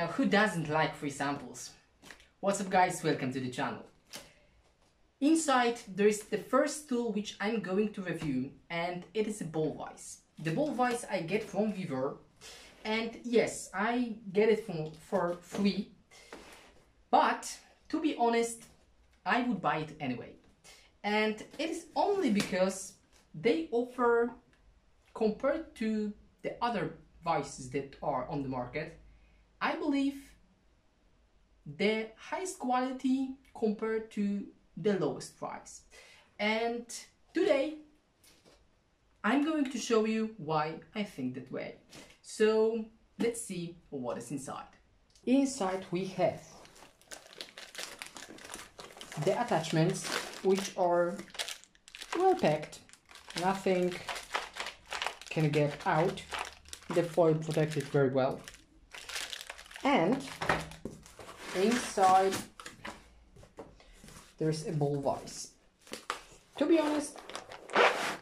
Now, who doesn't like free samples? What's up guys, welcome to the channel. Inside there is the first tool which I'm going to review, and it is a Ball Vise. The Ball Vise I get from VEVOR, and yes, I get it for free, but to be honest, I would buy it anyway. And it is only because they offer, compared to the other vices that are on the market, I believe the highest quality compared to the lowest price. And today I'm going to show you why I think that way. So let's see what is inside. Inside we have the attachments, which are well packed, nothing can get out, the foil protects it very well, and inside there's a Ball Vise. To be honest,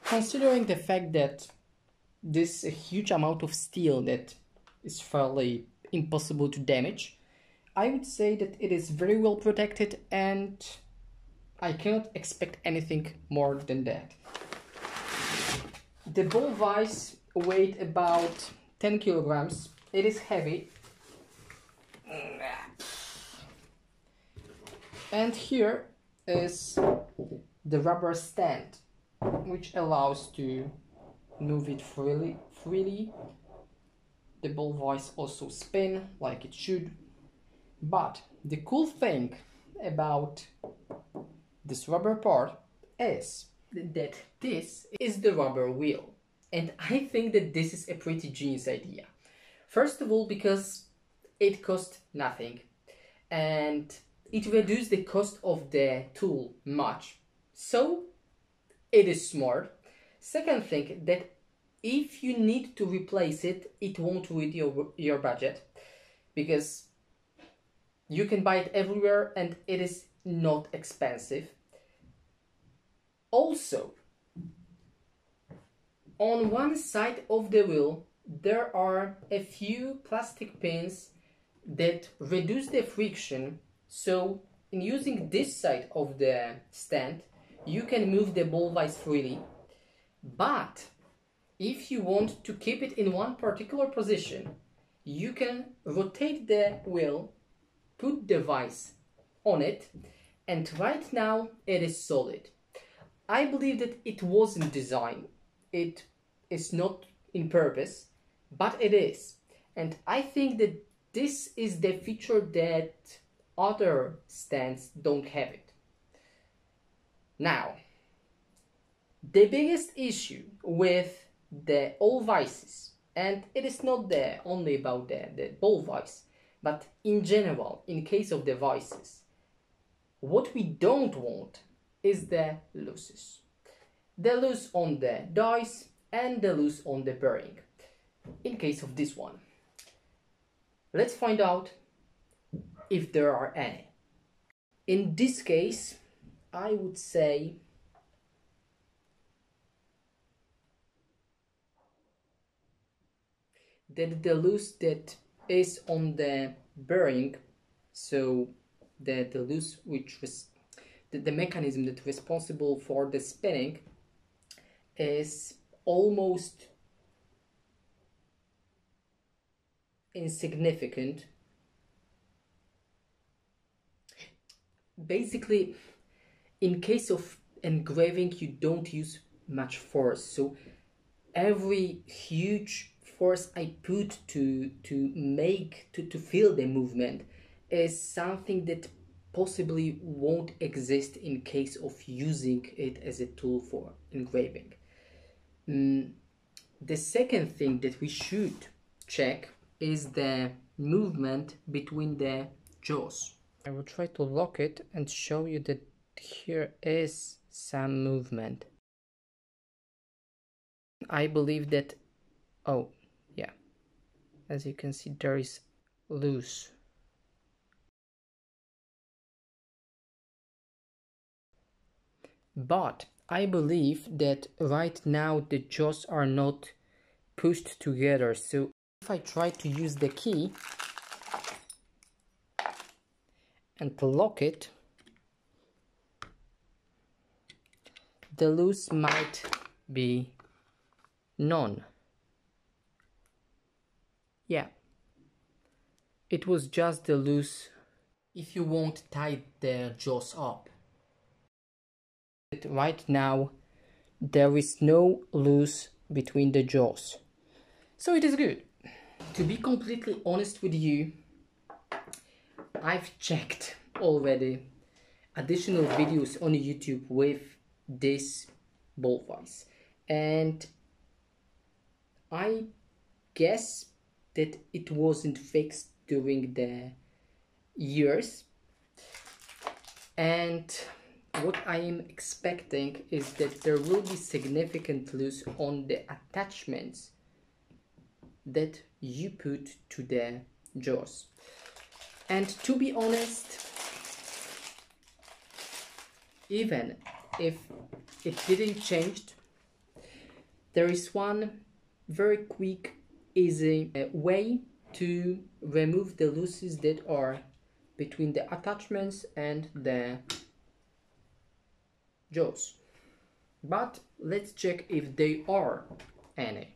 considering the fact that this is a huge amount of steel that is fairly impossible to damage, I would say that it is very well protected, and I cannot expect anything more than that. The Ball Vise weighs about 10 kilograms. It is heavy. And here is the rubber stand, which allows to move it freely. The Ball Vise also spin like it should. But the cool thing about this rubber part is that this is the rubber wheel. And I think that this is a pretty genius idea. First of all, because it costs nothing and it reduces the cost of the tool much. So it is smart. Second thing, that if you need to replace it, it won't ruin your budget, because you can buy it everywhere and it is not expensive. Also, on one side of the wheel there are a few plastic pins that reduce the friction, so in using this side of the stand you can move the Ball Vise freely. But if you want to keep it in one particular position, you can rotate the wheel, put the vise on it, and right now it is solid. I believe that it wasn't designed, it is not in purpose, but it is. And I think that this is the feature that other stands don't have it. Now, the biggest issue with the all vices, and it is not only about the Ball Vise, but in general, in case of the vices, what we don't want is the looses. The loose on the dice and the loose on the bearing. In case of this one, let's find out if there are any. In this case, I would say that the loose that is on the bearing, so the loose which was the mechanism that is responsible for the spinning, is almost insignificant. Basically, in case of engraving you don't use much force, so every huge force I put to feel the movement is something that possibly won't exist in case of using it as a tool for engraving. The second thing that we should check is the movement between the jaws. I will try to lock it and show you that here is some movement. I believe that, oh yeah, as you can see there is loose. But I believe that right now the jaws are not pushed together, so if I try to use the key, and lock it, the loose might be none. Yeah, it was just the loose. If you won't tie the jaws up. Right now there is no loose between the jaws, so it is good. To be completely honest with you, I've checked already additional videos on YouTube with this ball vise, and I guess that it wasn't fixed during the years, and what I am expecting is that there will be significant loss on the attachments that you put to the jaws. And to be honest, even if it didn't change, there is one very quick, easy way to remove the looses that are between the attachments and the jaws. But let's check if they are any.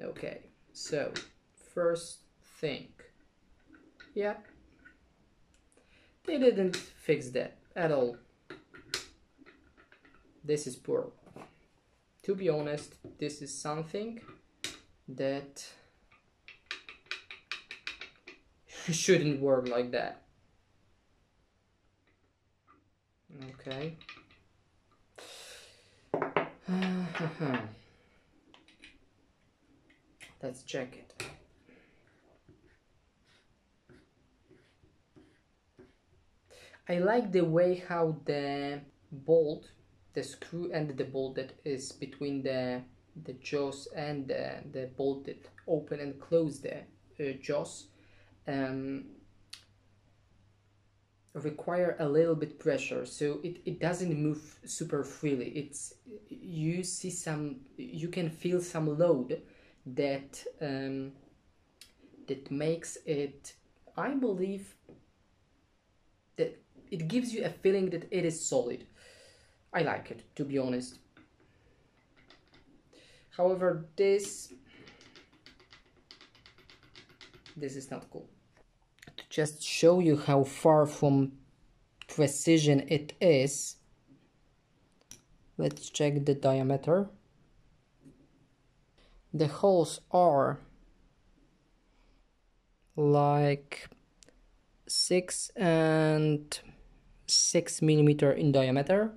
Okay, so first thing, yeah, they didn't fix that at all. This is poor. To be honest, this is something that shouldn't work like that. Okay. Let's check it. I like the way how the bolt, the screw and the bolt that is between the jaws and the bolt that open and close the jaws require a little bit pressure, so it doesn't move super freely. It's, you see some, you can feel some load that that makes it, I believe that it gives you a feeling that it is solid. I like it, to be honest. However, this is not cool. To just show you how far from precision it is, let's check the diameter. The holes are like 6 and 6 millimeter in diameter,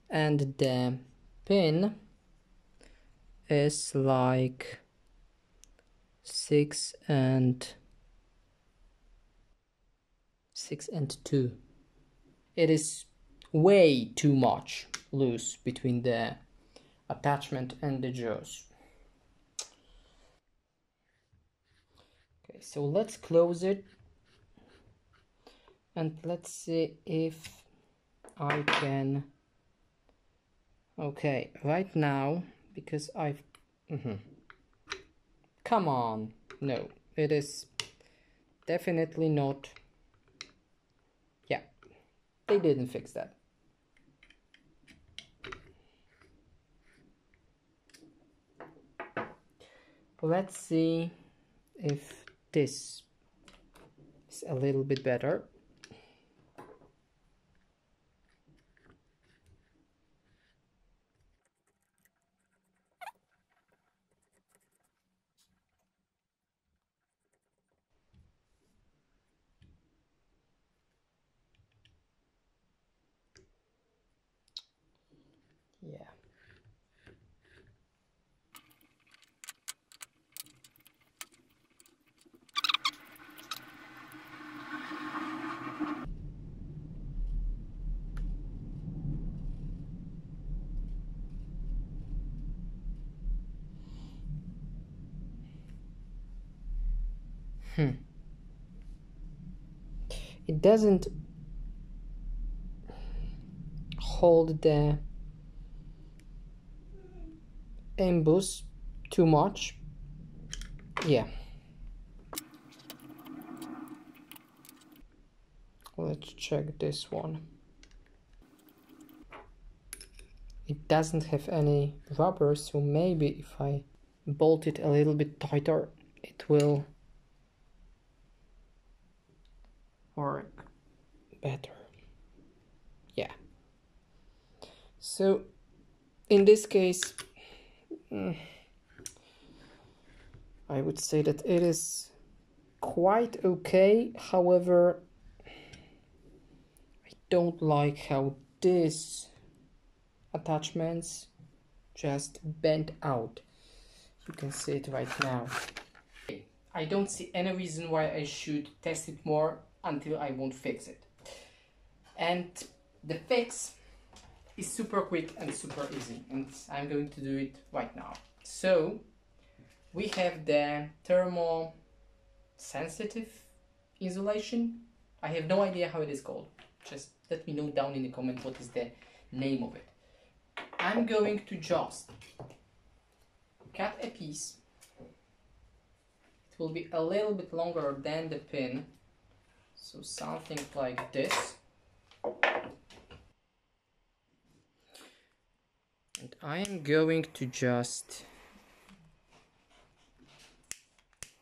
and the pin is like 6 and 2. It is way too much loose between the attachment and the jaws. Okay, so let's close it and let's see if I can. Okay, right now, because I've come on, no, it is definitely not. Yeah, they didn't fix that. Let's see if this is a little bit better. Yeah. It doesn't hold the emboss too much. Yeah. Let's check this one. It doesn't have any rubber, so maybe if I bolt it a little bit tighter, it will work better. Yeah. So in this case, I would say that it is quite okay. However, I don't like how this attachments just bent out. You can see it right now. I don't see any reason why I should test it more until I won't fix it. And the fix is super quick and super easy, and I'm going to do it right now. So we have the thermal sensitive insulation. I have no idea how it is called. Just let me know down in the comment what is the name of it. I'm going to just cut a piece. It will be a little bit longer than the pin, so something like this. And I am going to just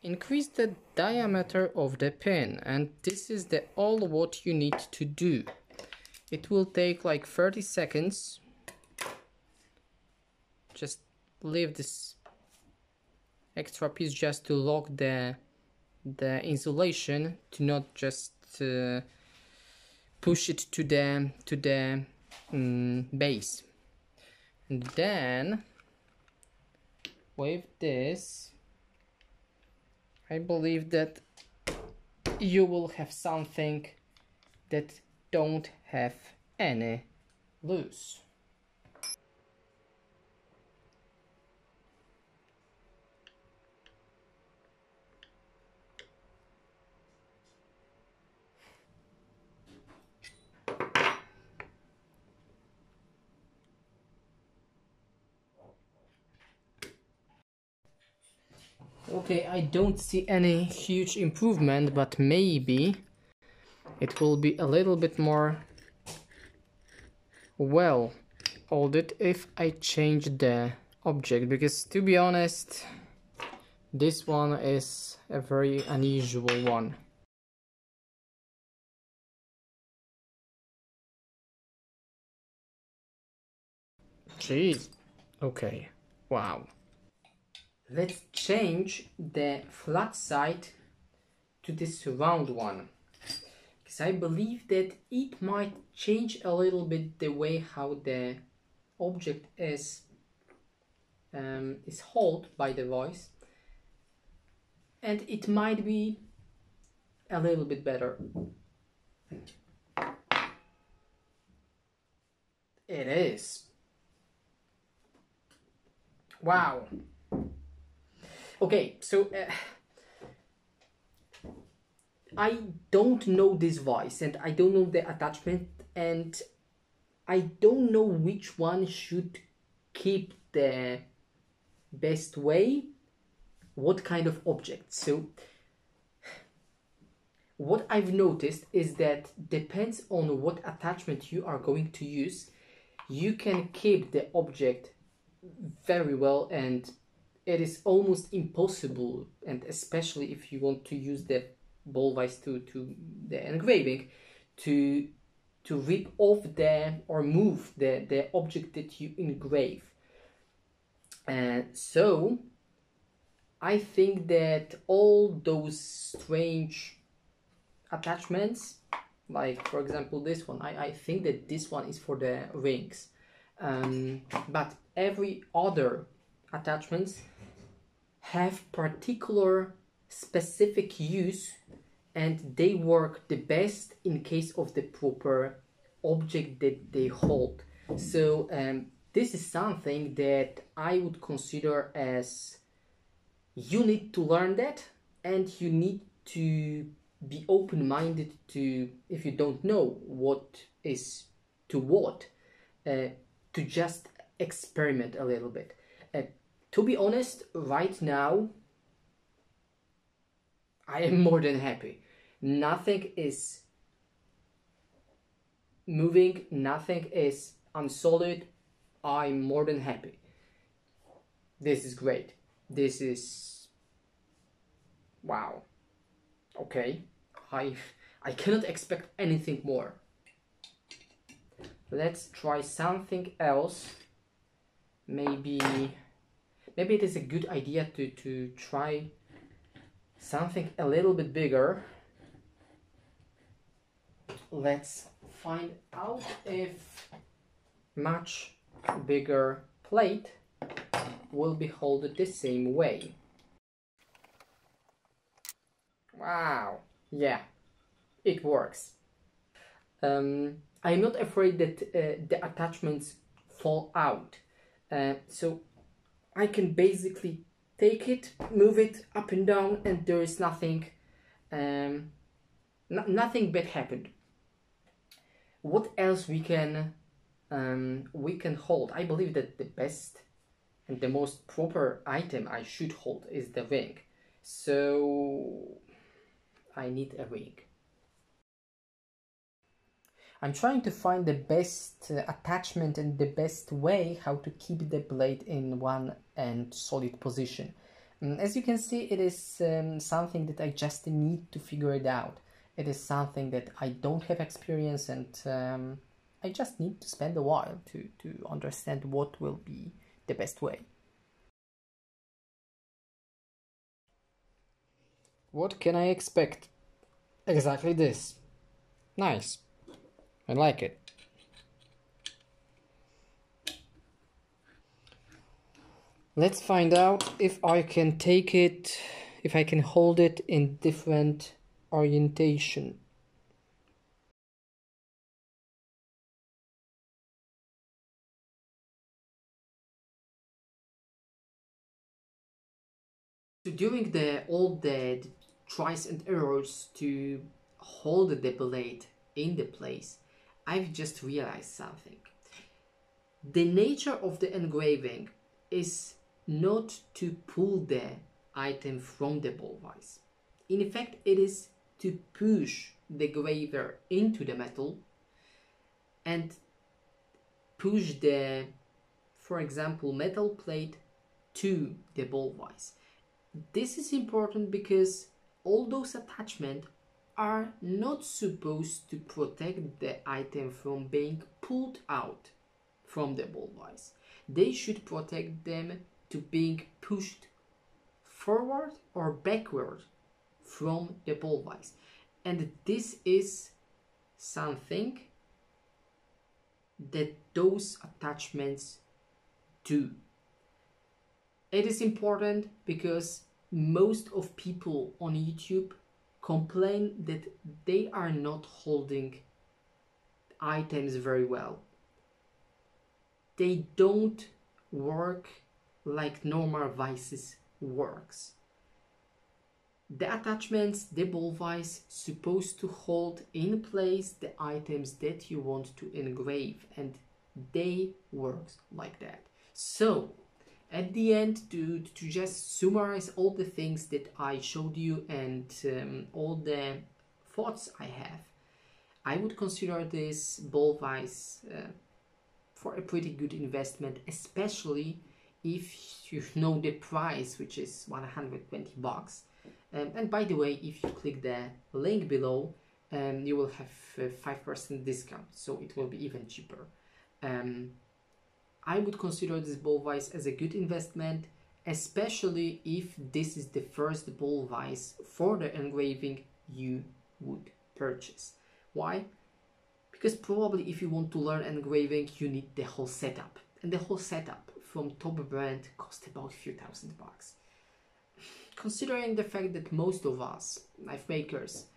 increase the diameter of the pin, and this is all what you need to do. It will take like 30 seconds. Just leave this extra piece just to lock the insulation, to not just push it to the base. And then with this, I believe that you will have something that don't have any loose. Okay, I don't see any huge improvement, but maybe it will be a little bit more well molded if I change the object, because to be honest, this one is a very unusual one. Jeez. Okay. Wow. Let's change the flat side to this round one, because I believe that it might change a little bit the way how the object is held by the voice, and it might be a little bit better. It is. Wow. Okay, so I don't know this voice, and I don't know the attachment, and I don't know which one should keep the best way, what kind of object. So what I've noticed is that depends on what attachment you are going to use, you can keep the object very well, and it is almost impossible, and especially if you want to use the Ball Vise to the engraving, to rip off or move the object that you engrave. So I think that all those strange attachments, like for example this one, I think that this one is for the rings, but every other attachments have particular specific use, and they work the best in case of the proper object that they hold. So this is something that I would consider as you need to learn that, and you need to be open-minded to, if you don't know what is to what, to just experiment a little bit. To be honest, right now I am more than happy. Nothing is moving, nothing is unsolid, I'm more than happy. This is great. This is wow. Okay, I cannot expect anything more. Let's try something else. Maybe it is a good idea to try something a little bit bigger. Let's find out if much bigger plate will be held the same way. Wow, yeah, it works. I'm not afraid that the attachments fall out. So I can basically take it, move it up and down, and there is nothing, nothing bad happened. What else we can hold? I believe that the best and the most proper item I should hold is the ring. So I need a ring. I'm trying to find the best attachment and the best way how to keep the blade in one and solid position. As you can see, it is something that I just need to figure it out. It is something that I don't have experience, and I just need to spend a while to understand what will be the best way. What can I expect? Exactly this. Nice. I like it. Let's find out if I can take it, if I can hold it in different orientation. So during all the tries and errors to hold the blade in the place, I've just realized something. The nature of the engraving is not to pull the item from the ball vise. In fact, it is to push the graver into the metal and push the, for example, metal plate to the ball vise. This is important because all those attachments are not supposed to protect the item from being pulled out from the ball vise. They should protect them to being pushed forward or backward from the ball vise. And this is something that those attachments do. It is important because most of people on YouTube complain that they are not holding items very well. They don't work like normal vices works. The attachments, the ball vise, supposed to hold in place the items that you want to engrave, and they work like that. So at the end, to just summarize all the things that I showed you and all the thoughts I have, I would consider this ball vise for a pretty good investment, especially if you know the price, which is 120 bucks. And by the way, if you click the link below, you will have a 5% discount, so it will be even cheaper. I would consider this ball vise as a good investment, especially if this is the first ball vise for the engraving you would purchase. Why? Because probably if you want to learn engraving, you need the whole setup. And the whole setup from top brand cost about a few thousand bucks. Considering the fact that most of us, knife makers,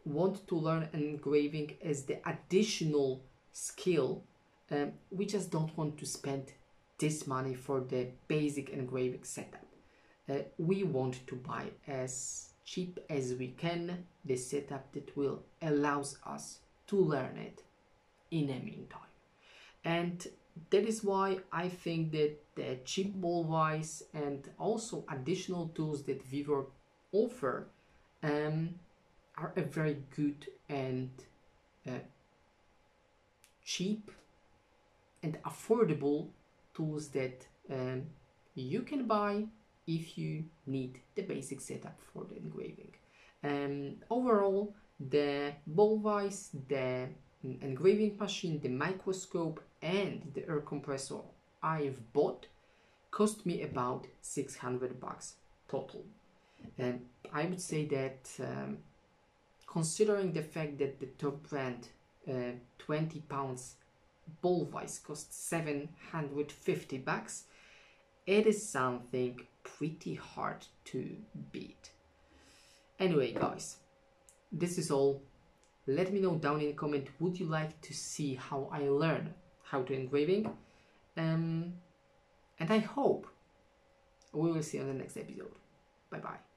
want to learn engraving as the additional skill, we just don't want to spend this money for the basic engraving setup. We want to buy as cheap as we can the setup that will allows us to learn it in the meantime. And that is why I think that the cheap ball vise and also additional tools that VEVOR offer are a very good and cheap and affordable tools that you can buy if you need the basic setup for the engraving. Overall, the Ball Vise, the engraving machine, the microscope and the air compressor I've bought cost me about 600 bucks total. And I would say that considering the fact that the top brand 20 pounds Ball Vise costs 750 bucks, it is something pretty hard to beat. Anyway guys, this is all. Let me know down in the comment, would you like to see how I learn how to engraving? And I hope we will see you on the next episode. Bye bye.